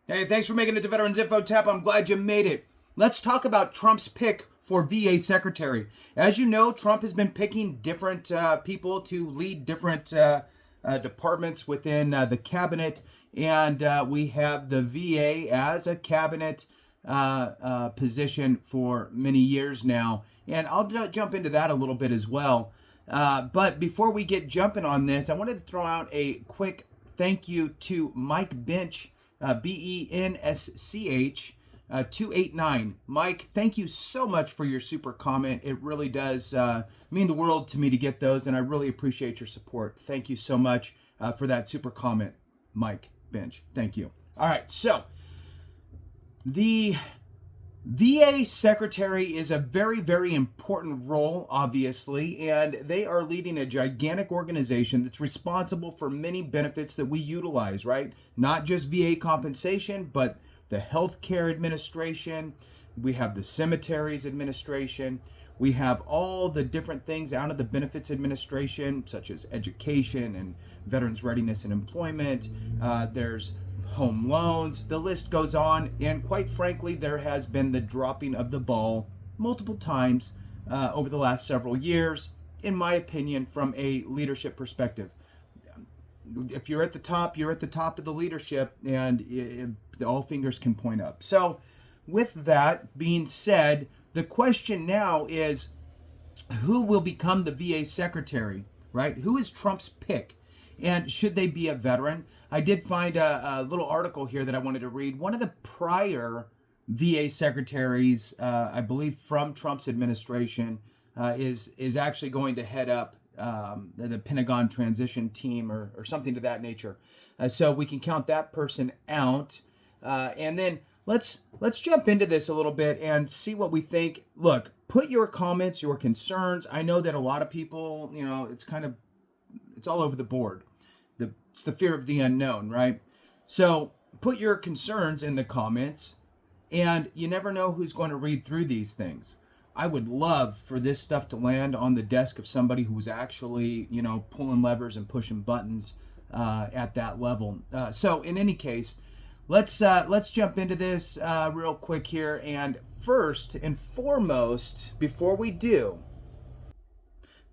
Hey, thanks for making it to Veterans Info Tap. I'm glad you made it. Let's talk about Trump's pick for VA Secretary. As you know, Trump has been picking different people to lead different departments within the cabinet, and we have the VA as a cabinet position for many years now. And I'll jump into that a little bit as well. But before we get jumping on this, I wanted to throw out a quick thank you to Mike Bench, BENSCH 289. Mike, thank you so much for your super comment. It really does mean the world to me to get those, and I really appreciate your support. Thank you so much for that super comment, Mike Bench. Thank you. All right, so the VA Secretary is a very, very important role, obviously, and they are leading a gigantic organization that's responsible for many benefits that we utilize, right? Not just VA compensation, but the healthcare administration. We have the cemeteries administration. We have all the different things out of the benefits administration, such as education and veterans readiness and employment. There's home loans, the list goes on, and quite frankly, there has been the dropping of the ball multiple times over the last several years, in my opinion, from a leadership perspective. If you're at the top, you're at the top of the leadership, and all fingers can point up. So with that being said, the question now is, who will become the VA secretary, right? Who is Trump's pick? And should they be a veteran? I did find a little article here that I wanted to read. One of the prior VA secretaries, I believe from Trump's administration, is actually going to head up the Pentagon transition team or something to that nature. So we can count that person out. And then let's jump into this a little bit and see what we think. Look, put your comments, your concerns. I know that a lot of people, it's all over the board. It's the fear of the unknown, right? So put your concerns in the comments, and you never know who's going to read through these things. I would love for this stuff to land on the desk of somebody who's actually, pulling levers and pushing buttons at that level. So in any case, let's jump into this real quick here. And first and foremost, before we do,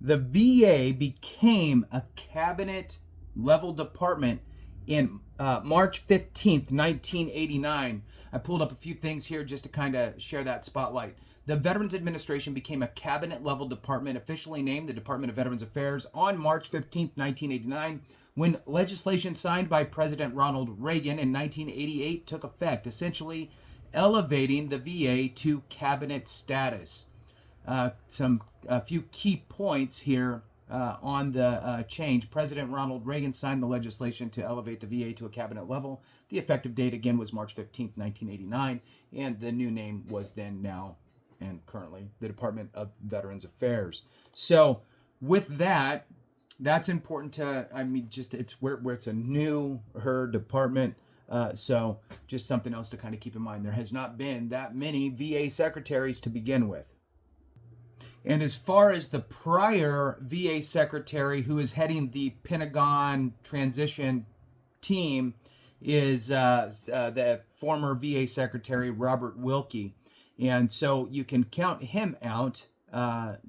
the VA became a cabinet level department in March 15th, 1989. I pulled up a few things here just to kind of share that spotlight. The Veterans Administration became a cabinet level department, officially named the Department of Veterans Affairs, on March 15th, 1989, when legislation signed by President Ronald Reagan in 1988 took effect, essentially elevating the VA to cabinet status. A few key points here on the change. President Ronald Reagan signed the legislation to elevate the VA to a cabinet level. The effective date again was March 15th, 1989, and the new name was then, now, and currently the Department of Veterans Affairs. So with that, that's important to, it's where it's a newer department. So just something else to kind of keep in mind. There has not been that many VA secretaries to begin with. And as far as the prior VA secretary who is heading the Pentagon transition team is the former VA secretary, Robert Wilkie. And so you can count him out,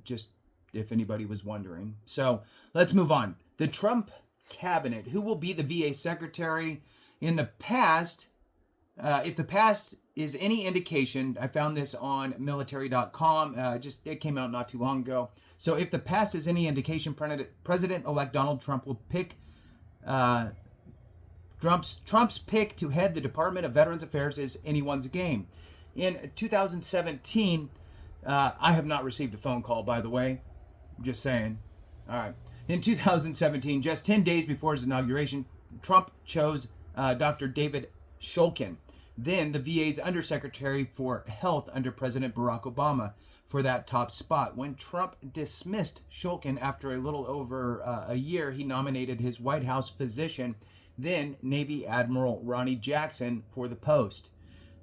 just if anybody was wondering. So let's move on. The Trump cabinet, who will be the VA secretary? In the past, if the past is any indication, I found this on military.com, it came out not too long ago. So if the past is any indication, President-elect Donald Trump will pick Trump's pick to head the Department of Veterans Affairs is anyone's game. In 2017, I have not received a phone call, by the way. Just saying. All right. In 2017, just 10 days before his inauguration, Trump chose Dr. David Shulkin, then the VA's Undersecretary for Health under President Barack Obama, for that top spot. When Trump dismissed Shulkin after a little over a year, he nominated his White House physician, then Navy Admiral Ronnie Jackson, for the post.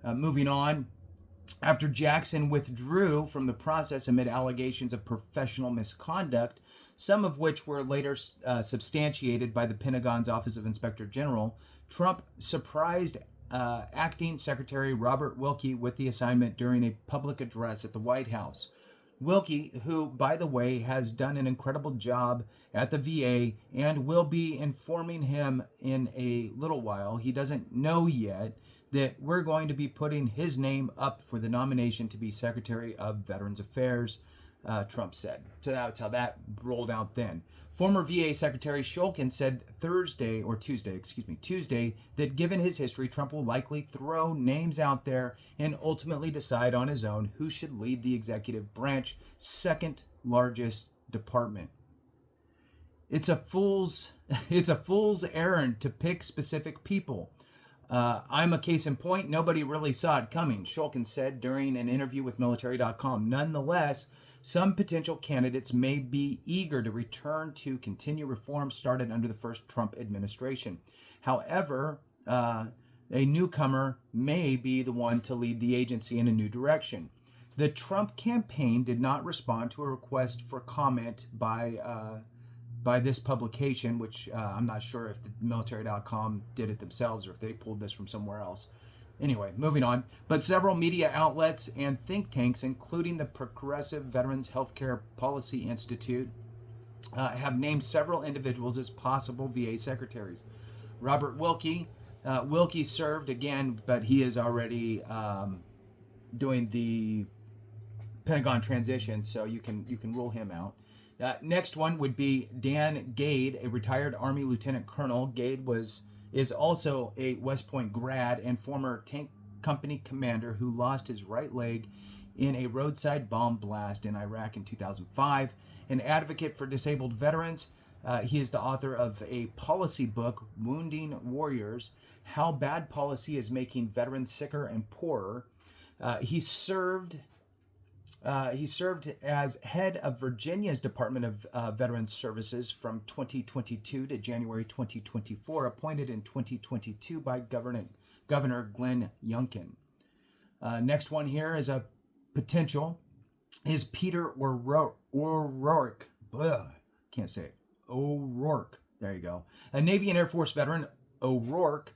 Moving on, after Jackson withdrew from the process amid allegations of professional misconduct, some of which were later substantiated by the Pentagon's Office of Inspector General, Trump surprised Acting Secretary Robert Wilkie with the assignment during a public address at the White House. Wilkie, who, by the way, has done an incredible job at the VA and will be informing him in a little while. He doesn't know yet that we're going to be putting his name up for the nomination to be Secretary of Veterans Affairs, Trump said. So that's how that rolled out then. Former VA Secretary Shulkin said Tuesday, that given his history, Trump will likely throw names out there and ultimately decide on his own who should lead the executive branch, second largest department. It's a fool's errand to pick specific people. I'm a case in point. Nobody really saw it coming, Shulkin said during an interview with military.com. Nonetheless, some potential candidates may be eager to return to continue reforms started under the first Trump administration. However, a newcomer may be the one to lead the agency in a new direction. The Trump campaign did not respond to a request for comment by this publication, which I'm not sure if the military.com did it themselves or if they pulled this from somewhere else. Anyway, moving on. But several media outlets and think tanks, including the Progressive Veterans Healthcare Policy Institute, have named several individuals as possible VA secretaries. Robert Wilkie. Wilkie served again, but he is already doing the Pentagon transition, so you can rule him out. Next one would be Dan Gade, a retired Army Lieutenant Colonel. Gade is also a West Point grad and former tank company commander who lost his right leg in a roadside bomb blast in Iraq in 2005. An advocate for disabled veterans, he is the author of a policy book, Wounding Warriors, How Bad Policy is Making Veterans Sicker and Poorer. He served as head of Virginia's Department of Veterans Services from 2022 to January 2024, appointed in 2022 by Governor Glenn Youngkin. Next one here is a potential, is Peter ORourke. Can't say it. ORourke. There you go. A Navy and Air Force veteran, ORourke,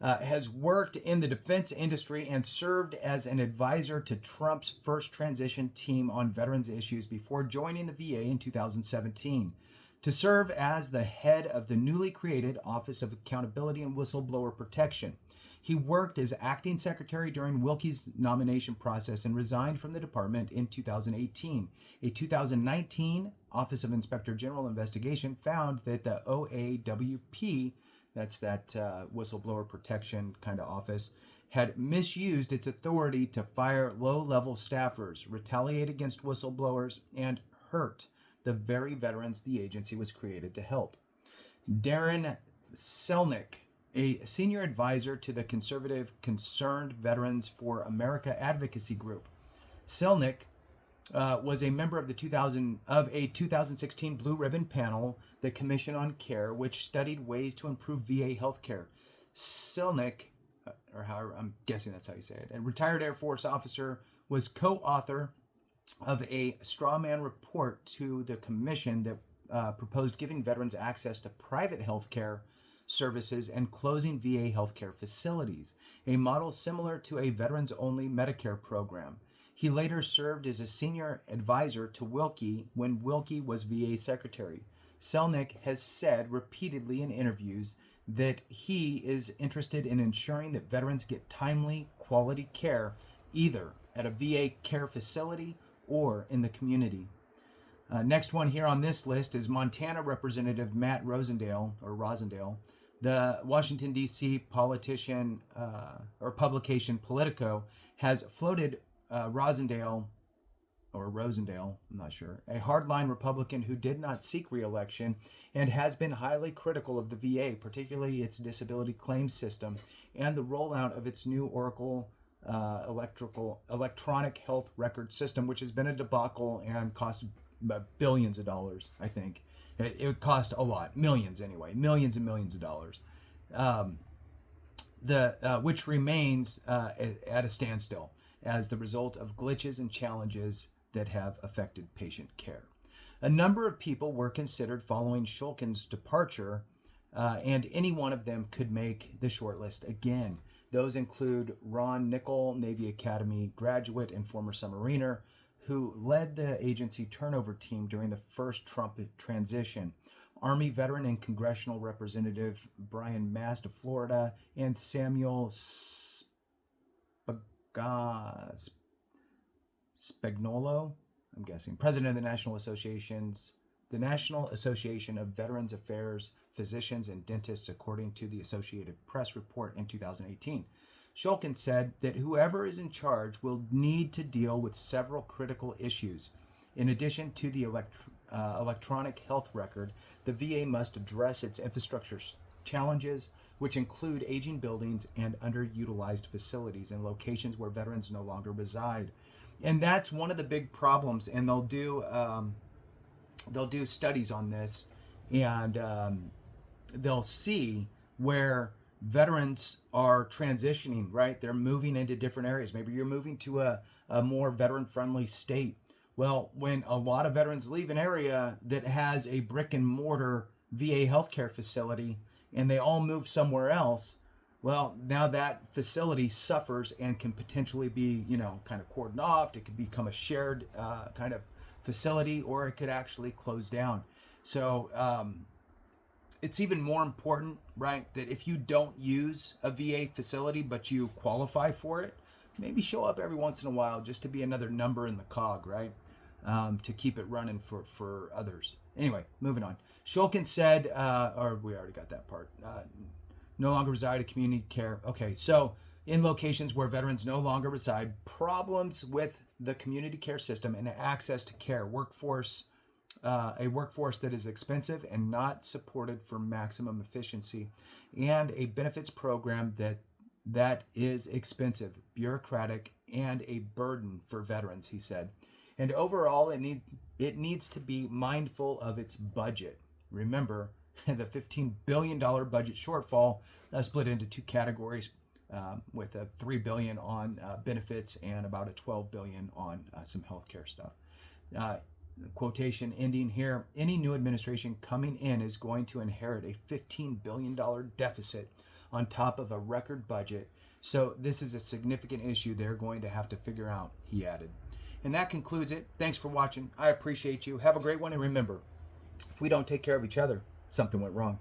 has worked in the defense industry and served as an advisor to Trump's first transition team on veterans issues before joining the VA in 2017 to serve as the head of the newly created Office of Accountability and Whistleblower Protection. He worked as acting secretary during Wilkie's nomination process and resigned from the department in 2018. A 2019 Office of Inspector General investigation found that the OAWP, that's that whistleblower protection kind of office, had misused its authority to fire low-level staffers, retaliate against whistleblowers, and hurt the very veterans the agency was created to help. Darren Selnick, a senior advisor to the conservative Concerned Veterans for America advocacy group. Selnick was a member of a 2016 Blue Ribbon panel, the Commission on Care, which studied ways to improve VA healthcare. Selnick, or however, I'm guessing that's how you say it, a retired Air Force officer, was co-author of a straw man report to the commission that proposed giving veterans access to private healthcare services and closing VA healthcare facilities, a model similar to a veterans-only Medicare program. He later served as a senior advisor to Wilkie when Wilkie was VA secretary. Selnick has said repeatedly in interviews that he is interested in ensuring that veterans get timely, quality care either at a VA care facility or in the community. Next one here on this list is Montana Representative Matt Rosendale, the Washington, D.C. politician or publication Politico has floated Rosendale, I'm not sure, a hardline Republican who did not seek re-election and has been highly critical of the VA, particularly its disability claims system and the rollout of its new Oracle electronic health record system, which has been a debacle and cost billions of dollars, I think. It cost a lot, millions anyway, millions and millions of dollars, which remains at a standstill as the result of glitches and challenges that have affected patient care. A number of people were considered following Shulkin's departure, and any one of them could make the shortlist again. Those include Ron Nickel, Navy Academy graduate and former submariner, who led the agency turnover team during the first Trump transition. Army veteran and congressional representative Brian Mast of Florida, and Samuel Spagnolo, I'm guessing, president of the National Association of Veterans Affairs Physicians and Dentists, according to the Associated Press report in 2018. Shulkin said that whoever is in charge will need to deal with several critical issues. In addition to the electronic health record, the VA must address its infrastructure challenges, which include aging buildings and underutilized facilities in locations where veterans no longer reside. And that's one of the big problems. And they'll do studies on this, and they'll see where veterans are transitioning, right? They're moving into different areas. Maybe you're moving to a more veteran-friendly state. Well, when a lot of veterans leave an area that has a brick and mortar VA healthcare facility and they all move somewhere else, well, now that facility suffers and can potentially be, kind of cordoned off. It could become a shared kind of facility, or it could actually close down. So it's even more important, right, that if you don't use a VA facility but you qualify for it, maybe show up every once in a while just to be another number in the cog, right, to keep it running for others. Anyway, moving on. Shulkin said, or we already got that part, no longer reside at community care. Okay, so in locations where veterans no longer reside, problems with the community care system and access to care, a workforce that is expensive and not supported for maximum efficiency, and a benefits program that is expensive, bureaucratic, and a burden for veterans, he said. And overall, it needs to be mindful of its budget. Remember, the $15 billion budget shortfall split into two categories, with a $3 billion on benefits and about a $12 billion on some healthcare stuff. Quotation ending here: any new administration coming in is going to inherit a $15 billion deficit on top of a record budget. So this is a significant issue they're going to have to figure out, he added. And that concludes it. Thanks for watching. I appreciate you. Have a great one. And remember, if we don't take care of each other, something went wrong.